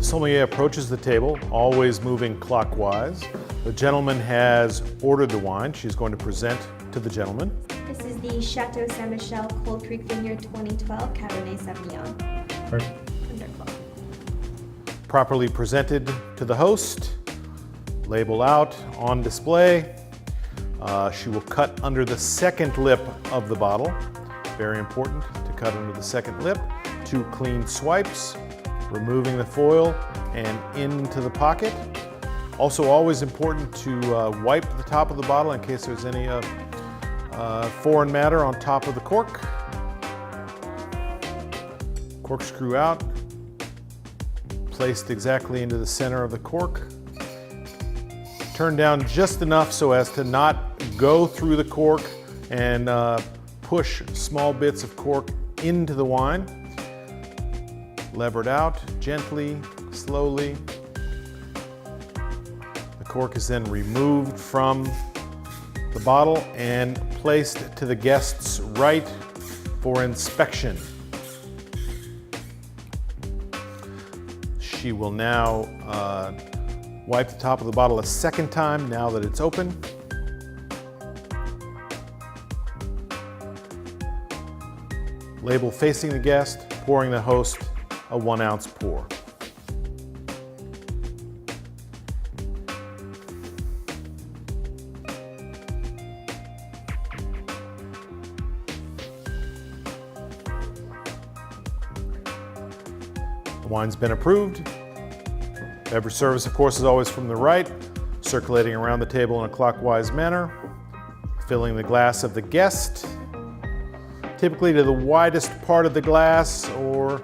Sommelier approaches the table, always moving clockwise. The gentleman has ordered the wine. She's going to present to the gentleman. This is the Chateau Saint Michel Cold Creek Vineyard 2012 Cabernet Sauvignon. Perfect. Wonderful. Properly presented to the host, label out, on display. She will cut under the second lip of the bottle. Very important to cut under the second lip. 2 clean swipes, removing the foil and into the pocket. Also always important to wipe the top of the bottle in case there's any foreign matter on top of the cork. Corkscrew out, placed exactly into the center of the cork. Turn down just enough so as to not go through the cork and push small bits of cork into the wine. Levered out gently, slowly. The cork is then removed from the bottle and placed to the guest's right for inspection. She will now wipe the top of the bottle a second time now that it's open. Label facing the guest, pouring the host a 1-ounce pour. The wine's been approved. Beverage service, of course, is always from the right, circulating around the table in a clockwise manner, filling the glass of the guest, typically to the widest part of the glass or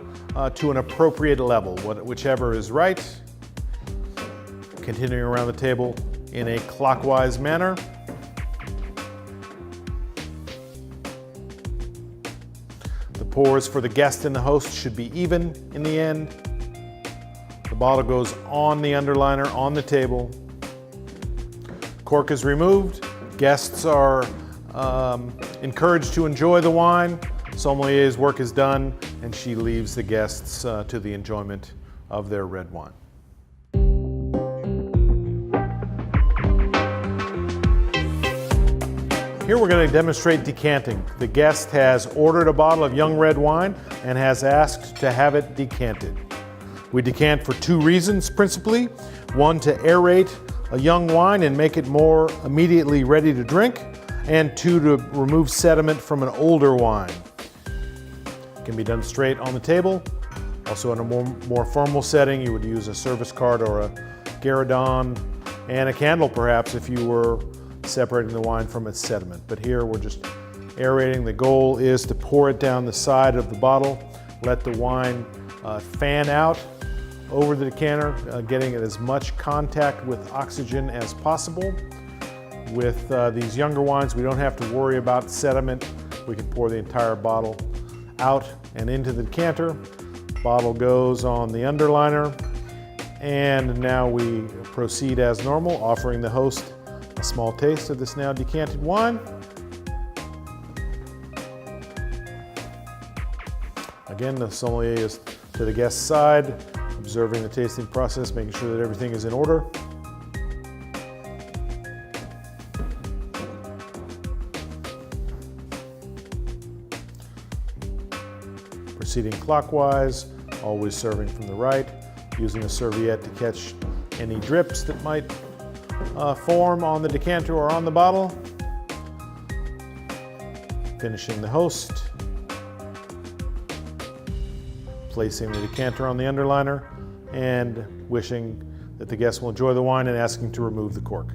to an appropriate level, whichever is right. Continuing around the table in a clockwise manner. The pours for the guest and the host should be even in the end. The bottle goes on the underliner on the table. Cork is removed. Guests are encouraged to enjoy the wine. Sommelier's work is done, and she leaves the guests to the enjoyment of their red wine. Here we're going to demonstrate decanting. The guest has ordered a bottle of young red wine and has asked to have it decanted. We decant for 2 reasons principally. 1, to aerate a young wine and make it more immediately ready to drink, and 2, to remove sediment from an older wine. It can be done straight on the table. Also in a more formal setting, you would use a service card or a gueridon and a candle perhaps if you were separating the wine from its sediment. But here we're just aerating. The goal is to pour it down the side of the bottle, let the wine fan out over the decanter, getting it as much contact with oxygen as possible. With these younger wines, we don't have to worry about sediment. We can pour the entire bottle out and into the decanter. Bottle goes on the underliner, and now we proceed as normal, offering the host a small taste of this now decanted wine. Again, the sommelier is to the guest's side, observing the tasting process, making sure that everything is in order. Proceeding clockwise, always serving from the right, using a serviette to catch any drips that might form on the decanter or on the bottle. Finishing the host. Placing the decanter on the underliner and wishing that the guest will enjoy the wine and asking to remove the cork.